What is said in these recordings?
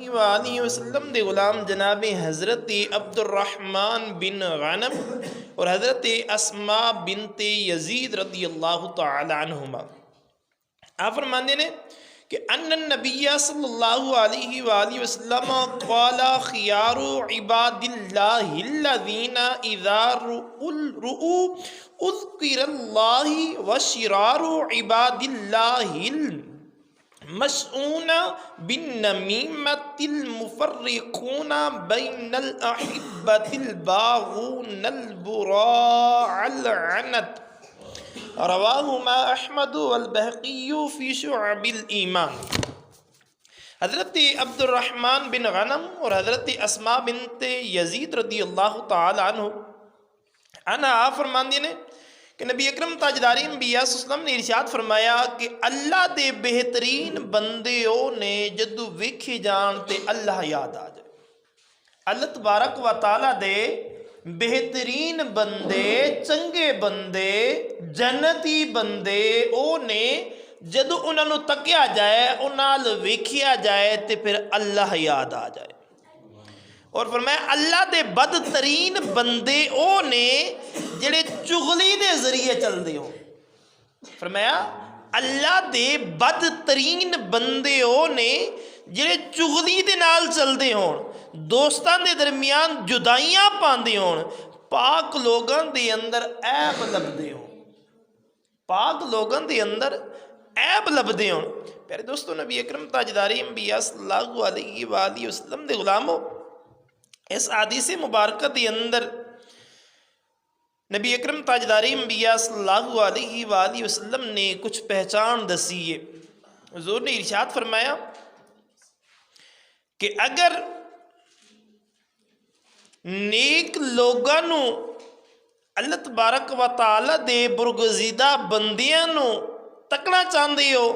وآلہ وسلم دے غلام جناب حضرت عبد الرحمن بن غنم اور حضرت اسماء بنت یزید رضی اللہ تعالی عنہما آپ فرماندے نے کہ ان النبی صلی اللہ علیہ وآلہ وسلم قال خیار عباد اللہ الذین اذا رؤوا اذکر اللہ وشرار عباد اللہ مسعون بالنميمة المفرقون بين الأحبة الباغون البراع العنت رواهما احمد والبہقی فی شعب الایمان۔ حضرت عبد الرحمن بن غنم اور حضرت اسماء بنت یزید رضی اللہ تعالی عنہ آپ فرماندے نے کہ نبی اکرم تاجدار انبیاء صلی اللہ علیہ وسلم نے ارشاد فرمایا کہ اللہ دے بہترین بندیوں نے جدو ویکھے جان تے اللہ یاد آ جائے۔ اللہ تبارک و تعالیٰ دے بہترین بندے، چنگے بندے، جنتی بندے او نے جدو انہوں نے تکیا جائے، انہوں ویکھیا جائے تے پھر اللہ یاد آ جائے۔ اور فرمایا اللہ دے بدترین بندے او نے جڑے چغلی دے ذریعے چل دے ہوں۔ فرمایا اللہ دے بدترین بندے او نے جڑے چغلی دے نال چل دے ہوں، دوستان دے درمیان جدائیاں پاندے ہوں، پاک لوگان دے اندر عیب لبدے ہوں، پاک لوگان دے اندر عیب لبدے ہوں۔ پیارے دوستو، نبی اکرم تاجدار انبیاء صلی اللہ علیہ وآلہ وسلم دے غلاموں، اس حدیث مبارکہ دے اندر نبی اکرم تاجدار انبیاء صلی اللہ علیہ وآلہ وسلم نے کچھ پہچان دسی ہے۔ حضور نے ارشاد فرمایا کہ اگر نیک لوگانو اللہ تبارک و تعالی دے برگزیدہ بندیاں نو تکنا چاندے ہو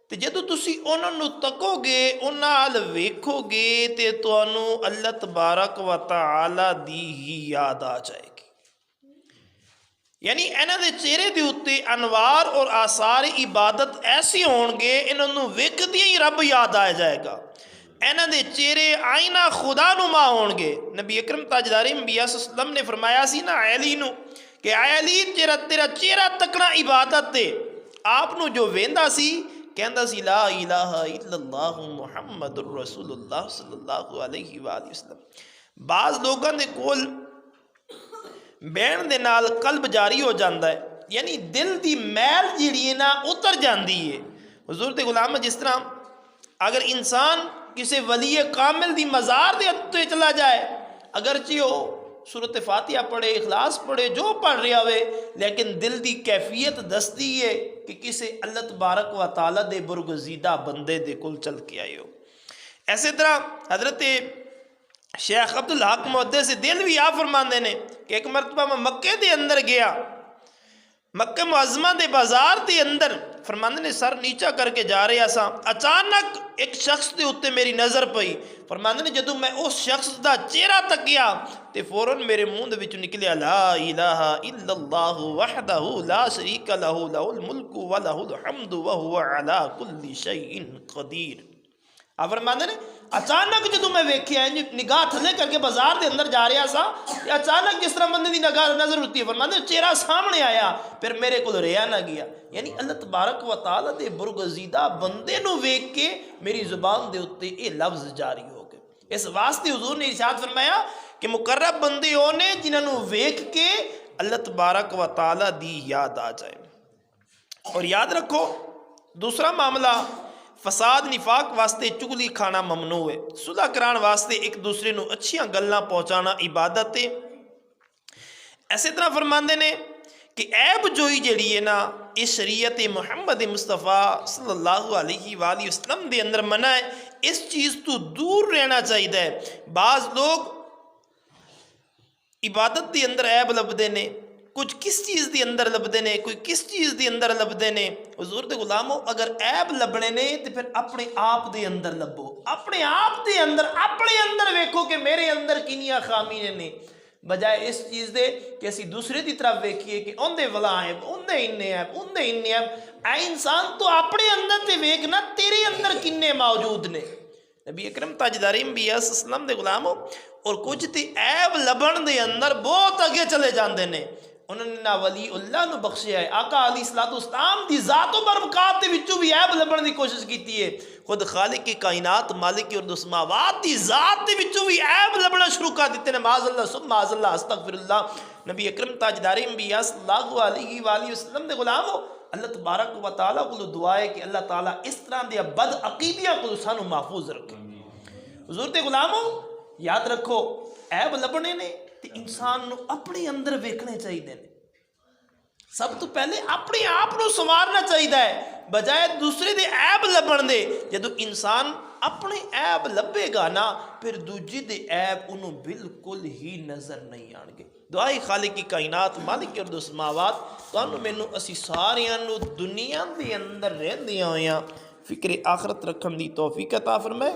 تے جدو تسی انہوں نو تکو گے، انہاں ویکھو گے تے توانو اللہ تبارک و تعالی دی ہی یاد آ جائے گی۔ یعنی انہاں دے چہرے دے اتے انوار اور آثار عبادت ایسی ہون گے، انہوں نو ویکھ دی ہی رب یاد آ جائے گا۔ انہاں دے چہرے آئینہ خدا نما ہون گے۔ نبی اکرم تاجدار انبیاء صلی اللہ علیہ وسلم نے فرمایا سی نا علی نو کہ علی تیرا چہرہ تکنا عبادت تے، آپ نو جو ویندا سی کہندا سی لا الہ الا اللہ محمد الرسول اللہ صلی اللہ علیہ وآلہ وسلم۔ بعض لوگاں دے کول بین دے نال قلب جاری ہو جاندہ ہے، یعنی دل دی میل جیڑی نا اتر جاندی ہے۔ حضور دے غلام جس طرح اگر انسان کسی ولی کامل دی مزار دے اتے چلا جائے، اگرچہ ہو سورۃ فاتحہ پڑھے، اخلاص پڑھے، جو پڑھ رہا ہوئے، لیکن دل دی کیفیت دستی ہے کہ کسی اللہ تبارک و تعالیٰ دے برگزیدہ بندے دے کل چل کے آئے ہو۔ ایسے طرح حضرت شیخ عبدالحق محدث دہلوی آپ فرماندے نے کہ ایک مرتبہ میں مکے دے اندر گیا، مکہ معظمہ دے بازار دے اندر فرماندے نے سر نیچا کر کے جا رہا سا، اچانک ایک شخص دے اتے میری نظر پئی۔ فرماندے نے جدو میں اس شخص دا چہرہ تکیا تے فوراً میرے منہ وچ نکلیا لا الہ الا اللہ وحدہ لا شریک لہ لہ الملک ولہ الحمد وہو علی کل شیء قدیر۔ آپ فرماندے نے اچانک جدو میں ویکھیا نگاہ تھلے کر کے بازار دے اندر جا رہا سا، اچانک جس طرح بندے دی نظر ہوتی ہے، فرماندے چہرہ سامنے آیا، پھر میرے کو رہا نہ گیا۔ یعنی اللہ تبارک و تعالیٰ دے برگزیدہ بندے نو ویکھ کے میری زبان دے اتے اے لفظ جاری ہو گئے۔ اس واسطے حضور نے ارشاد فرمایا کہ مقرب بندے ہونے جنہوں نے ویکھ کے اللہ تبارک و تعالیٰ دی یاد آ جائے۔ اور یاد رکھو دوسرا معاملہ، فساد نفاق واسطے چگلی کھانا ممنوع ہے، صلح کران واسطے ایک دوسرے نو اچھیاں گلاں پہنچانا عبادت ہے۔ ایسے طرح فرماندے نے کہ عیب جوئی جڑی ہے نا، اس شریعت محمد مصطفیٰ صلی اللہ علیہ وآلہ وسلم دے اندر منع ہے، اس چیز تو دور رہنا چاہیے۔ بعض لوگ عبادت دے اندر عیب لبدے نے، کچھ کس چیز دی اندر لبدے نے، کوئی کس چیز دی اندر لبدے نے۔ حضور دے غلاموں اگر عیب لبنے نے تو پھر اپنے آپ دے اندر لبو، اپنے آپ دے اندر ویکھو کہ میرے اندر کنیاں خامی نے، بجائے اس چیز دے کہ اسی دوسرے دی طرف ویکھیے کہ اندے ولا ہیں، اندے اننے ہیں، اندے اننے ہیں۔ اے انسان تو اپنے اندر تے ویکھنا تیرے اندر کنے موجود نے۔ نبی اکرم تاجدار انبیاء وسلم دے غلامو اور کچھ تے عیب لبن دے اندر بہت اگے چلے جاندے نے انہوں نے نہ ولی اللہ نو بخشیا ہے آقا علیہ الصلوۃ والسلام دی ذات و برکات دے وچوں بھی عیب لبن دی کوشش کیتی ہے خود خالق کی کائنات مالک اور السماوات دی ذات دے وچوں بھی عیب لبنا شروع کر دیتے نے معاذ اللہ ثم معاذ اللہ استغفر اللہ نبی اکرم تاجدار انبیاء صلی اللہ علیہ وآلہ وسلم دے غلامو اللہ تبارک و تعالیٰ کو دعا ہے کہ اللہ تعالیٰ اس طرح دے بد عقیدیاں کو سانو محفوظ رکھے حضور دے غلامو یاد رکھو عیب لبنے نے تے انسان نو اپنے اندر ویکھنے چاہیے سب تو پہلے اپنے آپ نو سنوارنا چاہیے بجائے دوسرے دے عیب لبن دے جدو انسان اپنے عیب لبے گا نا پھر دوجی دے عیب انہوں بالکل ہی نظر نہیں آن گے دعائی خالق کی کائنات مالک ارض و سماوات تو مینوں اسی ساریاں نو دنیا دے اندر رہندیاں ہویاں فکر آخرت رکھن دی توفیق عطا فرمائے